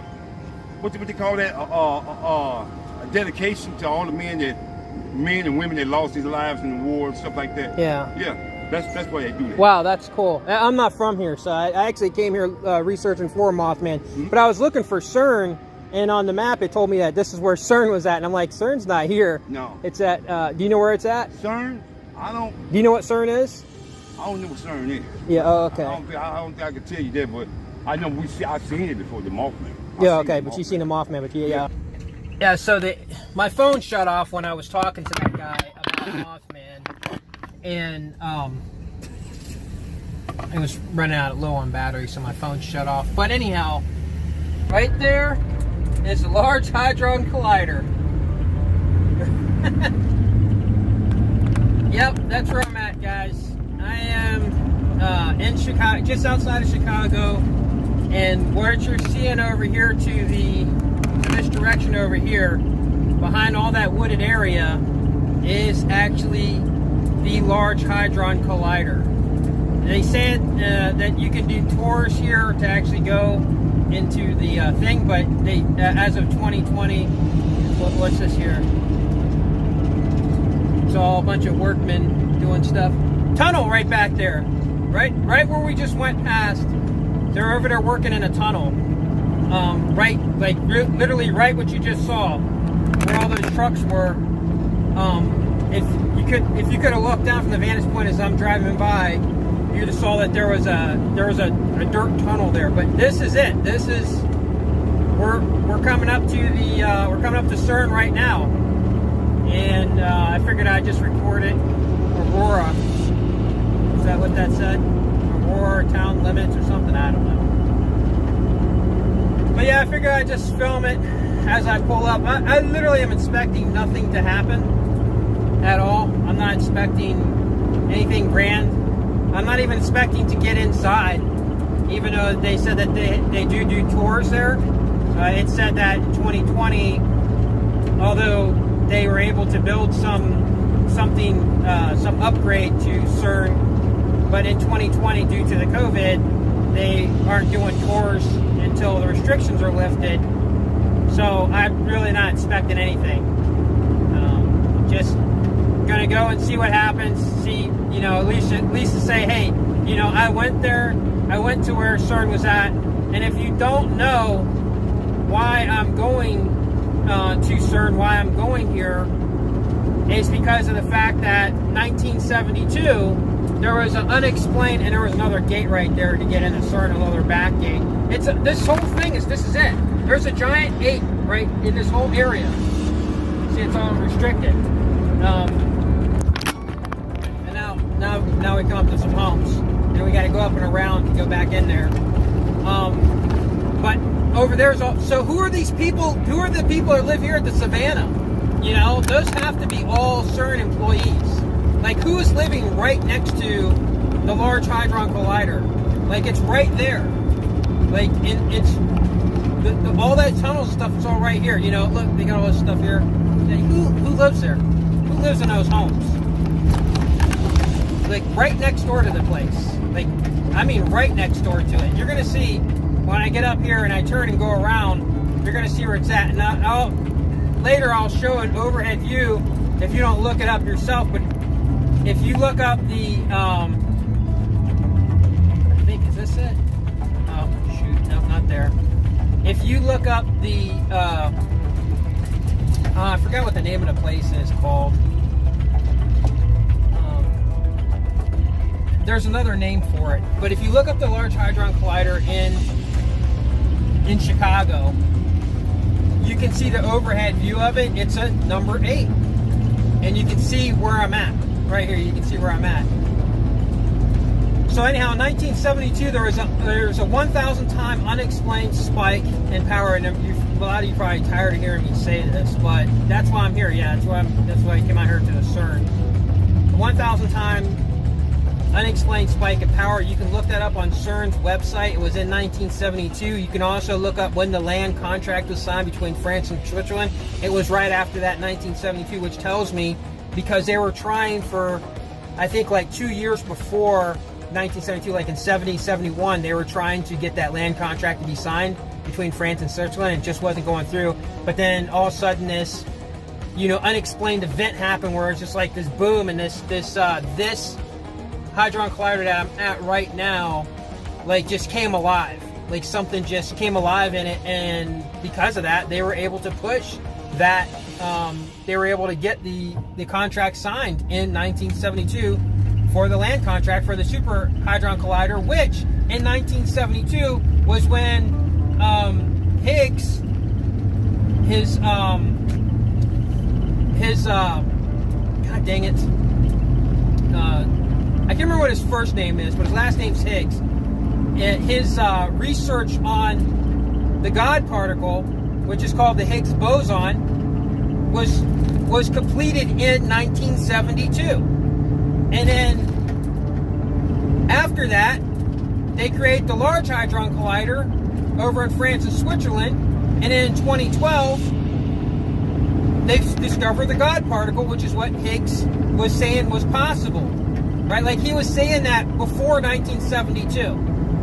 what they call that? A dedication to all the men and women that lost their lives in the war and stuff like that. Yeah. Yeah. That's why they do that. Wow, that's cool. I'm not from here, so I actually came here researching for Mothman. Mm-hmm. But I was looking for CERN, and on the map it told me that this is where CERN was at, and I'm like, CERN's not here. No. It's at. Do you know where it's at? CERN? Do you know what CERN is? I don't know what CERN is. Yeah. Oh, okay. I don't think I can tell you that, but I know I've seen it before, the Mothman. Yeah. Okay, but you've seen the Mothman, but yeah. Yeah. So my phone shut off when I was talking to that guy about Mothman, and it was running out low on battery, so my phone shut off. But anyhow, right there It's the Large Hadron Collider. Yep, that's where I'm at, guys. I am in Chicago, just outside of Chicago, and what you're seeing over here to this direction over here, behind all that wooded area, is actually the Large Hadron Collider. They said that you can do tours here to actually go into the thing, but they, as of 2020, what's this here? It's all a bunch of workmen doing stuff. Tunnel right back there, right where we just went past. They're over there working in a tunnel. Right, like literally right what you just saw, where all those trucks were. If you could have looked down from the vantage point as I'm driving by, you'd have saw that there was a dirt tunnel there. But this is it. This is we're coming up to the CERN right now, and I figured I'd just record it. Aurora, is that what that said? Aurora town limits or something? I don't know. But yeah, I figured I'd just film it as I pull up. I literally am expecting nothing to happen at all. I'm not expecting anything grand. I'm not even expecting to get inside, even though they said that they do tours there. It said that in 2020, although they were able to build some upgrade to CERN, but in 2020, due to the COVID, they aren't doing tours until the restrictions are lifted. So I'm really not expecting anything. Just gonna go and see what happens. See, at least to say, hey, I went there. I went to where CERN was at. And if you don't know why I'm going to CERN, why I'm going here, it's because of the fact that 1972 there was an unexplained, and there was another gate right there to get into CERN, another back gate. This whole thing is it. There's a giant gate right in this whole area. See, it's all restricted. And now we come up to some homes, and we got to go up and around to go back in there. But over there's so who are these people? Who are the people that live here at the Savannah? Those have to be all CERN employees. Like, who is living right next to the Large Hadron Collider? Like, it's right there. Like, it's all that tunnel stuff is all right here. Look, they got all this stuff here. Like, who lives there? Who lives in those homes? Like, right next door to the place. Like, I mean, right next door to it. You're gonna see when I get up here and I turn and go around. You're gonna see where it's at. And later I'll show an overhead view if you don't look it up yourself. But if you look up the, I think, is this it? Oh, shoot, no, not there. If you look up the, I forgot what the name of the place is called. There's another name for it. But if you look up the Large Hadron Collider in Chicago, you can see the overhead view of it. It's a number 8. And you can see where I'm at. Right here, you can see where I'm at. So anyhow, in 1972, there was a 1,000 time unexplained spike in power. And a lot of you are probably tired of hearing me say this, but that's why I'm here. Yeah, that's why I came out here to the CERN. 1,000 time unexplained spike in power. You can look that up on CERN's website. It was in 1972. You can also look up when the land contract was signed between France and Switzerland. It was right after that, 1972, which tells me, because they were trying for, I think, like 2 years before 1972, like in 70, 71, they were trying to get that land contract to be signed between France and Switzerland. It just wasn't going through. But then all of a sudden this, unexplained event happened where it's just like this boom, and this Hadron Collider that I'm at right now, like, just came alive. Like, something just came alive in it, and because of that, they were able to push that. They were able to get the contract signed in 1972 for the land contract for the Super Hadron Collider, which in 1972 was when Higgs, God dang it, I can't remember what his first name is, but his last name's Higgs. His research on the God particle, which is called the Higgs boson, was completed in 1972. And then after that, they create the Large Hadron Collider over in France and Switzerland. And in 2012, they discovered the God particle, which is what Higgs was saying was possible. Right? Like, he was saying that before 1972.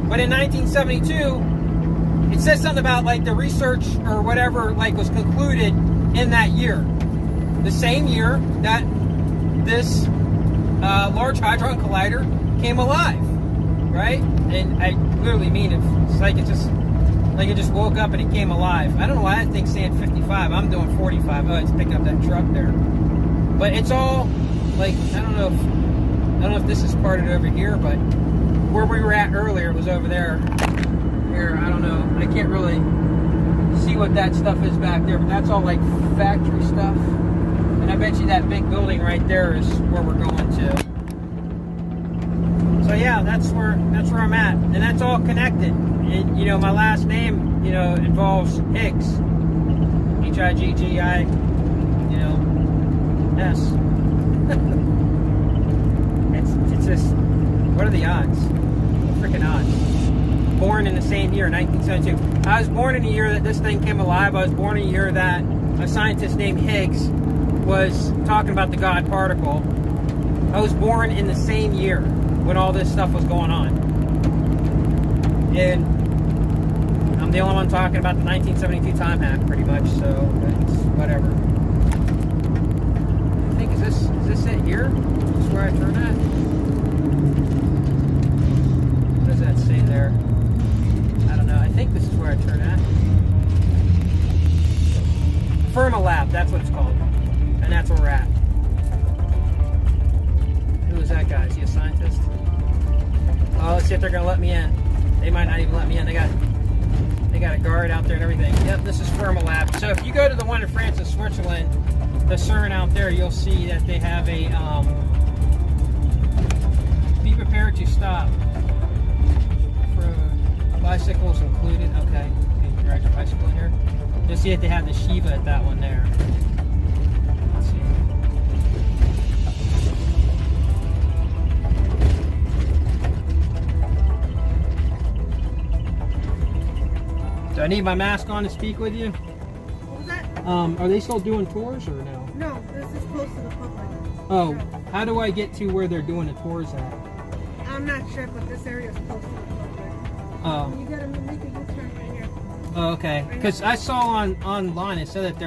But in 1972, it says something about, like, the research or whatever, like, was concluded in that year. The same year that this Large Hadron Collider came alive. Right? And I literally mean it's like it just woke up and it came alive. I don't know why that thing's saying 55. I'm doing 45. Oh, it's picking up that truck there. But it's all like, I don't know if this is parted over here, but where we were at earlier was over there. Here, I don't know. I can't really see what that stuff is back there, but that's all like factory stuff. And I bet you that big building right there is where we're going to. So yeah, that's where I'm at, and that's all connected. And, you know, my last name, you know, involves Higgs, H-I-G-G-I, you know, S. it's just, what are the odds? Freaking odds. Born in the same year, 1972. I was born in the year that this thing came alive. I was born in the year that a scientist named Higgs was talking about the God particle. I was born in the same year when all this stuff was going on. And I'm the only one talking about the 1972 time hack, pretty much, so it's whatever. I think, is this it here? Is this where I turn at? What does that say there? I don't know. I think this is where I turn at. Fermilab, that's what it's called. And that's where we're at. Who is that guy? Is he a scientist? Oh, let's see if they're gonna let me in. They might not even let me in. They got a guard out there and everything. Yep, this is Fermilab. So if you go to the one in France and Switzerland, the CERN out there, you'll see that they have a be prepared to stop for bicycles included. Okay, you can ride your bicycle in here. You'll see that they have the Shiva at that one there. Let's see. Do I need my mask on to speak with you? What was that? Are they still doing tours or no? No, this is close to the public. Oh, how do I get to where they're doing the tours at? I'm not sure, but this area is close to the public. Oh. You gotta make a U-turn right here. Oh, okay. Because I saw online it said that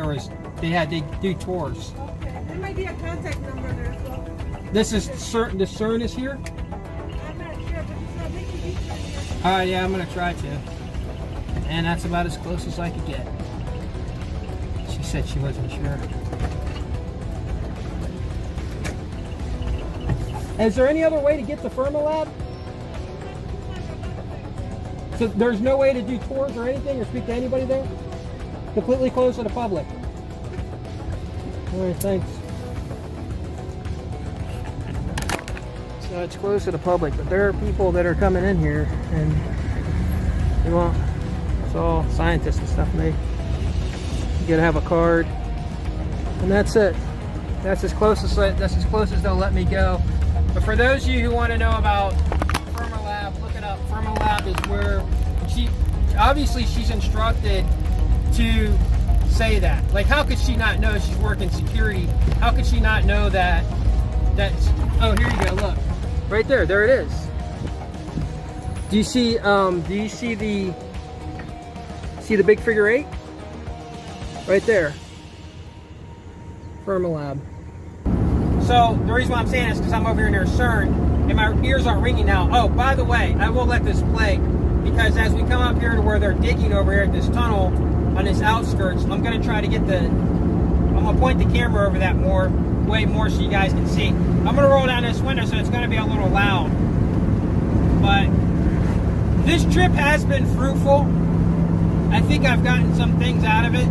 they do tours. Okay, there might be a contact number there as well. This is CERN. The CERN is here. I'm not sure, but it's not making U-turn here. All right, yeah, I'm gonna try to. And that's about as close as I could get. She said she wasn't sure. Is there any other way to get to Fermilab? So there's no way to do tours or anything or speak to anybody there? Completely closed to the public. All right, thanks. So it's closed to the public, but there are people that are coming in here and they won't. It's all scientists and stuff. And you gotta have a card, and that's it. That's as close as they'll let me go. But for those of you who want to know about Fermilab, look it up. Fermilab is where she's instructed to say that. Like, how could she not know? She's working security. How could she not know that? Oh, here you go. Look, right there. There it is. Do you see? See the big figure 8? Right there. Fermilab. So the reason why I'm saying this is because I'm over here near CERN and my ears aren't ringing now. Oh, by the way, I will let this play because as we come up here to where they're digging over here at this tunnel on this outskirts, I'm going to try to get I'm going to point the camera over that way more so you guys can see. I'm going to roll down this window so it's going to be a little loud. But this trip has been fruitful. I think I've gotten some things out of it,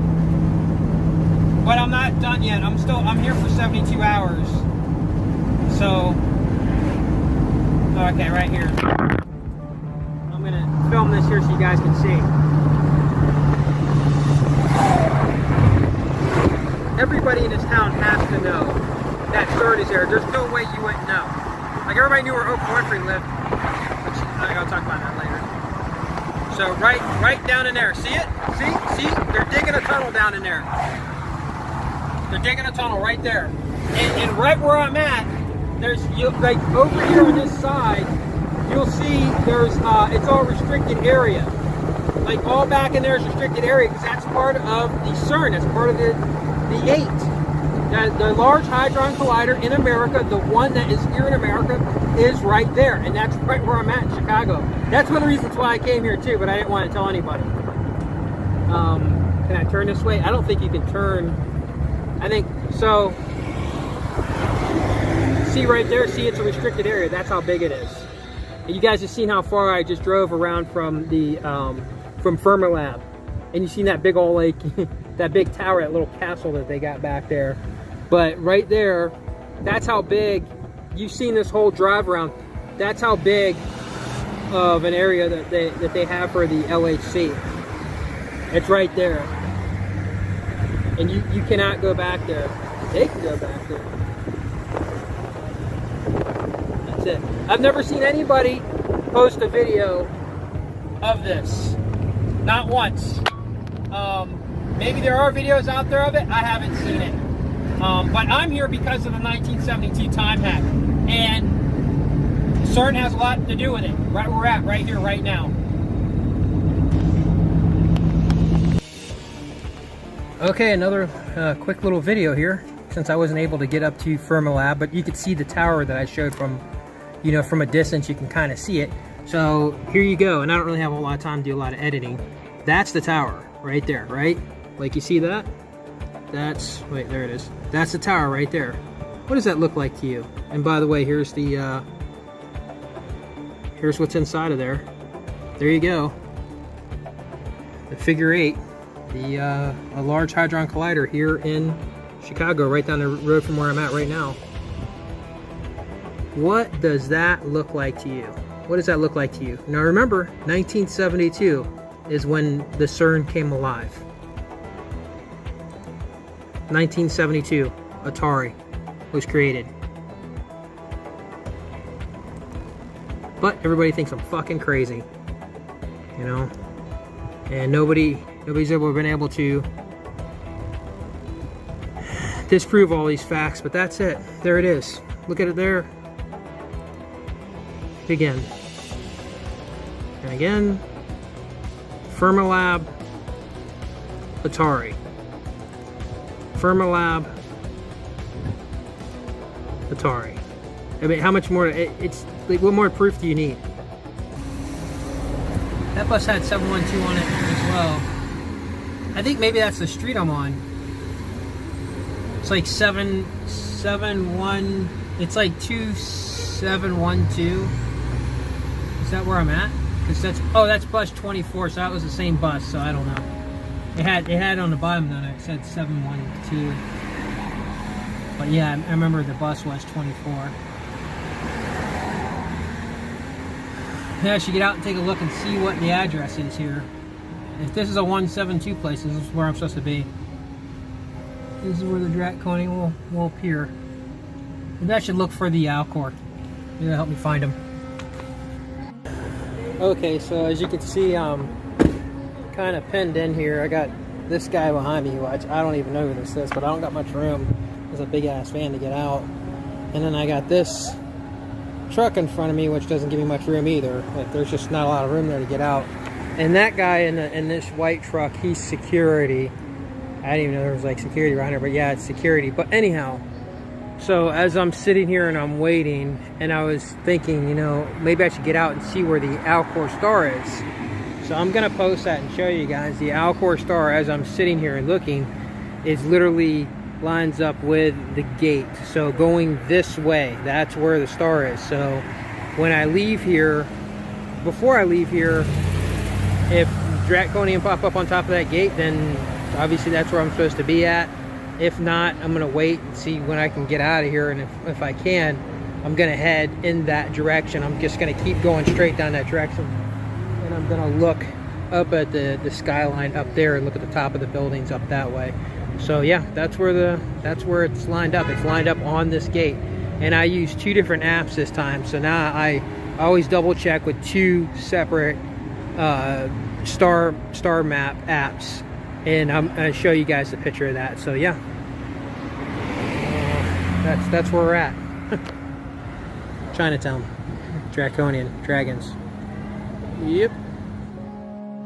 but I'm not done yet. I'm here for 72 hours. So, okay, right here. I'm gonna film this here so you guys can see. everybody in this town has to know that CERN is there. There's no way you wouldn't know. Like, everybody knew where Oprah Winfrey lived, which I'll talk about that later. So right down in there, see it? See? They're digging a tunnel down in there. They're digging a tunnel right there. And right where I'm at, there's, like, over here on this side, you'll see there's, it's all restricted area. Like, all back in there is restricted area because that's part of the CERN. That's part of the 8. The Large Hadron Collider in America, the one that is here in America, is right there. And that's right where I'm at in Chicago. That's one of the reasons why I came here too, but I didn't want to tell anybody. Can I turn this way? I don't think you can turn. I think, so, see right there, see it's a restricted area. That's how big it is. And you guys have seen how far I just drove around from the, from Fermilab. And you've seen that big old, like, that big tower, that little castle that they got back there. But right there, that's how big, you've seen this whole drive around, that's how big of an area that they have for the LHC. It's right there. And you cannot go back there. They can go back there. That's it. I've never seen anybody post a video of this. Not once. Maybe there are videos out there of it. I haven't seen it. But I'm here because of the 1972 time hack. And CERN has a lot to do with it. Right where we're at, right here, right now. Okay, another quick little video here, since I wasn't able to get up to Fermilab, but you could see the tower that I showed from, you know, from a distance. You can kind of see it. So here you go, and I don't really have a lot of time to do a lot of editing. That's the tower right there, right? Like, you see that? That's, wait, there it is. That's the tower right there. What does that look like to you? And by the way, here's the, here's what's inside of there. There you go. The figure 8. The Large Hadron Collider here in Chicago, right down the road from where I'm at right now. What does that look like to you? What does that look like to you? Now remember, 1972 is when the CERN came alive. 1972, Atari was created. But everybody thinks I'm fucking crazy, you know? And nobody's ever been able to disprove all these facts, but that's it. There it is. Look at it there. Again. And again. Fermilab. Atari. Fermilab. Atari. I mean, how much more? It's like, what more proof do you need? That bus had 712 on it as well. I think maybe that's the street I'm on. It's like 771. It's like 2712. Is that where I'm at? Because that's, oh, that's bus 24. So that was the same bus. So I don't know. It had on the bottom that it said 712. But yeah, I remember the bus was 24. Yeah, I should get out and take a look and see what the address is here. If this is a 172 place, this is where I'm supposed to be. This is where the Draconian will appear. Maybe I should look for the Alcor. Maybe that'll help me find them. Okay, so as you can see, I'm kind of pinned in here. I got this guy behind me, which I don't even know who this is, but I don't got much room. There's a big ass van to get out. And then I got this truck in front of me, which doesn't give me much room either. Like, there's just not a lot of room there to get out. And that guy in this white truck, he's security. I didn't even know there was like security around here, but yeah, it's security. But anyhow, so as I'm sitting here and I'm waiting, and I was thinking, you know, maybe I should get out and see where the Alcor star is. So I'm gonna post that and show you guys. The Alcor star, as I'm sitting here and looking, is literally lines up with the gate. So going this way, that's where the star is. So when I leave here, before I leave here, if Draconian pop up on top of that gate, then obviously that's where I'm supposed to be at. If not, I'm gonna wait and see when I can get out of here, and if I can, I'm gonna head in that direction. I'm just gonna keep going straight down that direction, and I'm gonna look up at the skyline up there and look at the top of the buildings up that way. So yeah, that's where it's lined up. It's lined up on this gate, and I used 2 different apps this time. So now I always double check with 2 separate star map apps, and I'm gonna show you guys the picture of that. So yeah, that's where we're at. Chinatown, Dragons. Yep.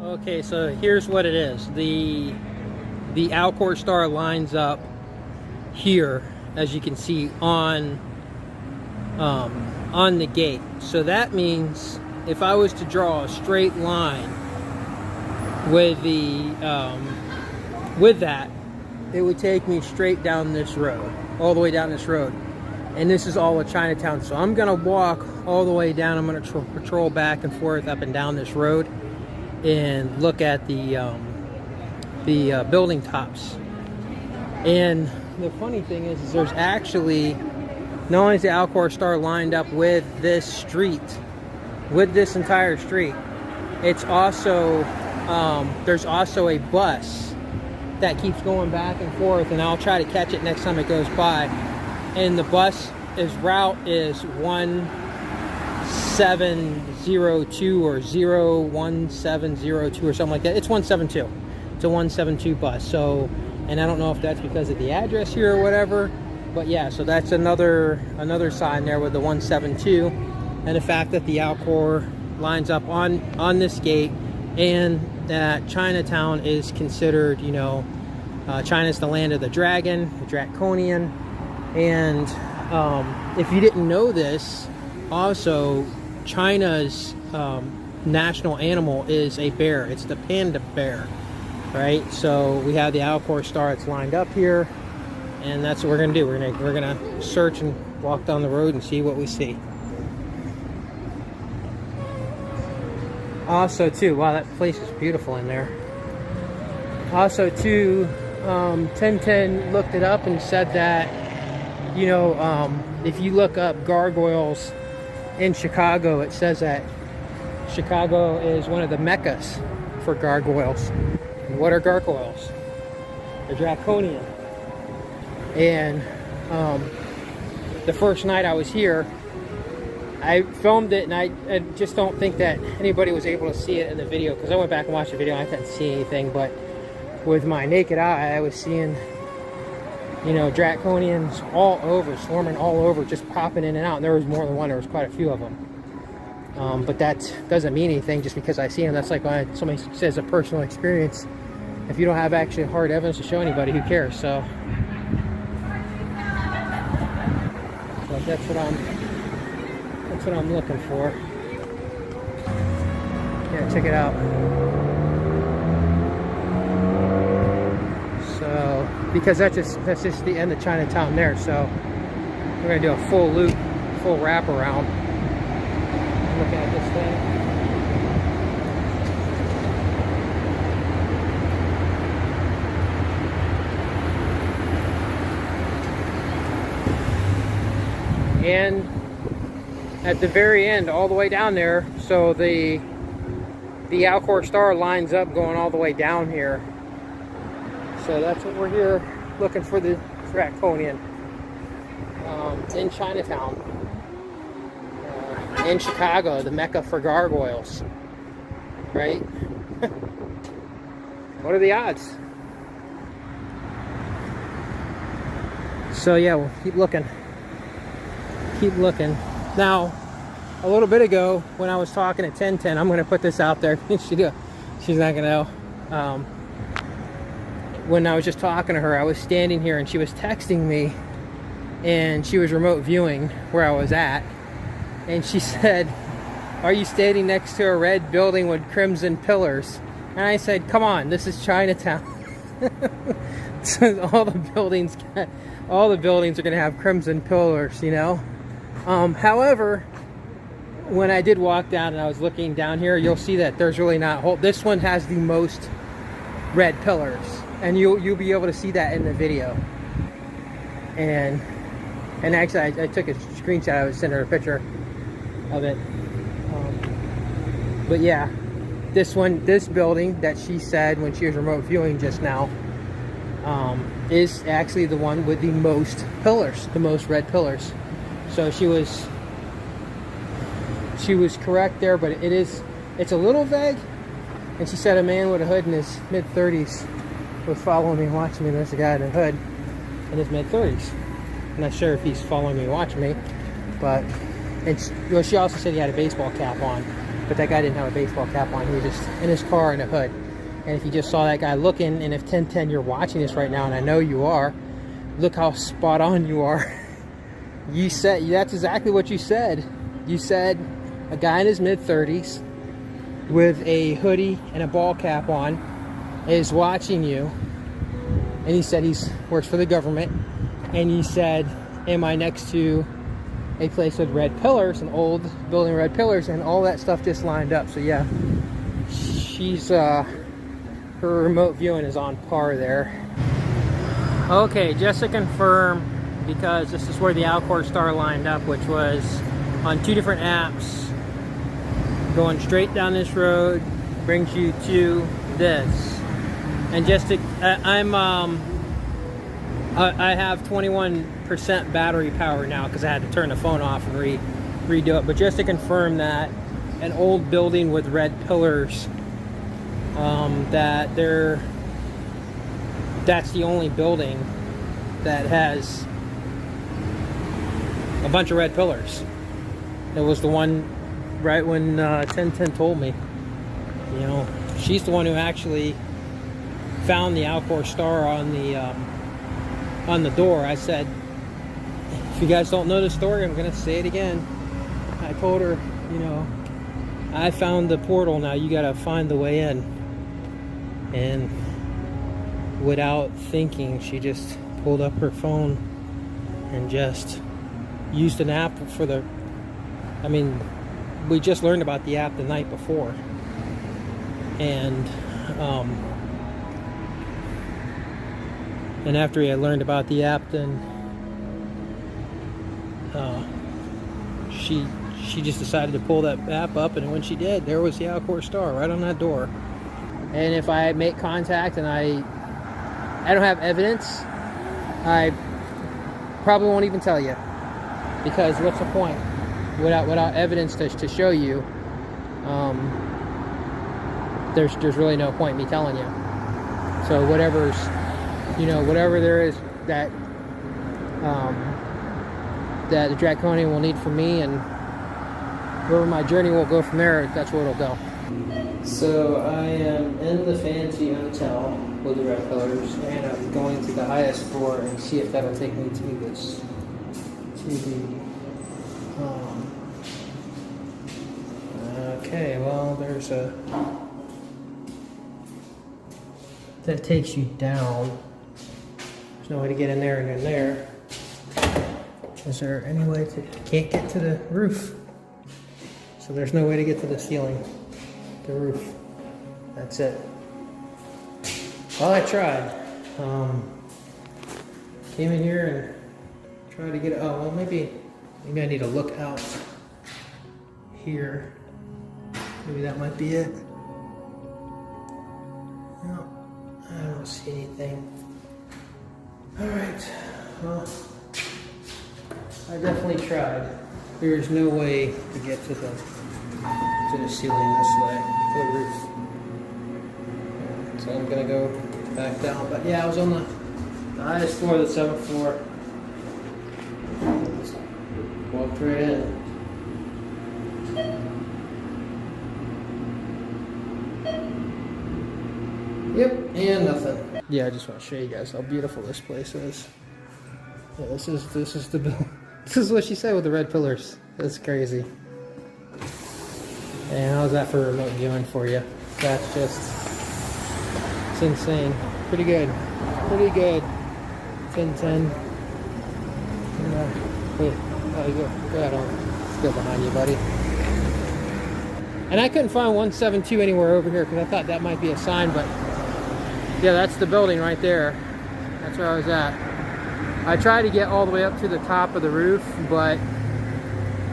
Okay, so here's what it is. The Alcor star lines up here, as you can see, on the gate. So that means if I was to draw a straight line with that, it would take me straight down this road, all the way down this road. And this is all of Chinatown. So I'm gonna walk all the way down. I'm gonna patrol back and forth up and down this road and look at the building tops. And the funny thing is there's actually, not only is the Alcor star lined up with this street, with this entire street, it's also there's also a bus that keeps going back and forth, and I'll try to catch it next time it goes by. And the bus route is 1702 or 01702 or something like that. It's 172. It's a 172 bus. So, and I don't know if that's because of the address here or whatever, but yeah, so that's another sign there with the 172, and the fact that the Alcor lines up on this gate, and that Chinatown is considered, you know, China's the land of the dragon, the draconian. And if you didn't know this, also China's national animal is a bear. It's the panda bear, right? So we have the Alcor star. It's lined up here, and that's what we're gonna do. We're gonna search and walk down the road and see what we see. Also, too, wow, that place is beautiful in there. Also, too, 1010 looked it up and said that, you know, if you look up gargoyles in Chicago, it says that Chicago is one of the meccas for gargoyles. And what are gargoyles? They're draconian. And the first night I was here, I filmed it, and I just don't think that anybody was able to see it in the video, because I went back and watched the video and I couldn't see anything, but with my naked eye I was seeing, you know, draconians all over, swarming all over, just popping in and out. And there was more than one. There was quite a few of them. But that doesn't mean anything just because I see them. That's like when somebody says a personal experience. If you don't have actually hard evidence to show anybody, who cares? So that's what I'm looking for. Yeah, check it out. So, because that's just the end of Chinatown there. So we're gonna do a full loop, full wrap around. Looking at this thing. And at the very end, all the way down there, so the Alcor star lines up going all the way down here. So that's what we're here looking for, the draconian in Chinatown, in Chicago, the mecca for gargoyles, right? What are the odds? So yeah, we'll keep looking. Keep looking. Now, a little bit ago when I was talking to 1010, I'm going to put this out there. She's not going to know. When I was just talking to her, I was standing here and she was texting me, and she was remote viewing where I was at, and she said, "Are you standing next to a red building with crimson pillars?" And I said, "Come on, this is Chinatown." So all the buildings are going to have crimson pillars, you know. However, when I did walk down and I was looking down here, you'll see that there's really not. This one has the most red pillars, and you'll be able to see that in the video. And actually, I took a screenshot. I was sending her a picture of it. But yeah, this building that she said when she was remote viewing just now, is actually the one with the most pillars, the most red pillars. So she was correct there, but it's a little vague. And she said a man with a hood in his mid-30s was following me, watching me. There's a guy in a hood in his mid-30s. I'm not sure if he's following me, watching me, but she also said he had a baseball cap on, but that guy didn't have a baseball cap on. He was just in his car in a hood. And if you just saw that guy looking, and if 1010 you're watching this right now, and I know you are, look how spot on you are. You said, that's exactly what you said. You said a guy in his mid-30s with a hoodie and a ball cap on is watching you, and he said he works for the government, and you said, am I next to a place with red pillars, an old building with red pillars, and all that stuff just lined up. So yeah, she's her remote viewing is on par there. Okay, just to confirm, because this is where the Alcor star lined up, which was on 2 different apps. Going straight down this road brings you to this. And just to, I have 21% battery power now because I had to turn the phone off and redo it. But just to confirm that an old building with red pillars, that's the only building that has a bunch of red pillars. It was the one right when 1010 told me. You know, she's the one who actually found the Alcor star on the door. I said, if you guys don't know the story, I'm gonna say it again. I told her, you know, I found the portal, now you gotta find the way in. And without thinking, she just pulled up her phone and just used an app for the, I mean, we just learned about the app the night before. And after I learned about the app, then she just decided to pull that app up, and when she did, there was the Alcor star right on that door. And if I make contact and I don't have evidence, I probably won't even tell you, because what's the point without evidence to show you? There's really no point in me telling you. So whatever there is that that the Draconian will need from me, and wherever my journey will go from there, that's where it'll go. So I am in the fancy hotel with the red pillars, and I'm going to the highest floor and see if that'll take me to this, okay, well, there's that takes you down. There's no way to get in there and in there. Is there any way to, can't get to the roof. So there's no way to get to the ceiling, the roof. That's it. Well, I tried. Came in here and tried to get it. Oh, well, maybe I need to look out here. Maybe that might be it. No, I don't see anything. All right. Well, I definitely tried. There's no way to get to the ceiling this way, to the roof. So I'm gonna go back down. But yeah, I was on the highest floor, the 7th floor. Just walked right in. Yep, and nothing. Yeah, I just want to show you guys how beautiful this place is. Yeah, this is the building. This is what she said with the red pillars. That's crazy. And how's that for remote viewing for you? That's just, it's insane. Pretty good. Pretty good. 1010. Wait, oh, you go ahead on. Let's go behind you, buddy. And I couldn't find 172 anywhere over here because I thought that might be a sign, but yeah, that's the building right there. That's where I was at. I tried to get all the way up to the top of the roof, but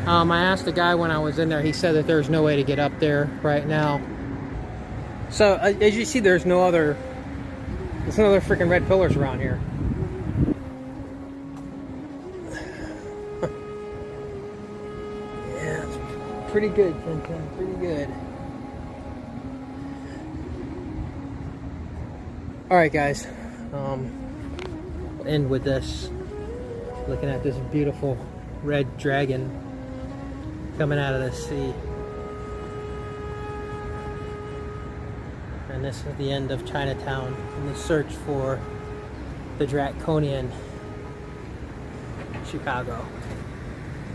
I asked the guy when I was in there. He said that there's no way to get up there right now. So as you see, there's no other There's some other freaking red pillars around here. Yeah, it's pretty good, Tintin. Pretty good. Alright, guys. We'll end with this. Looking at this beautiful red dragon coming out of the sea. And this is the end of Chinatown in the search for the draconian Chicago.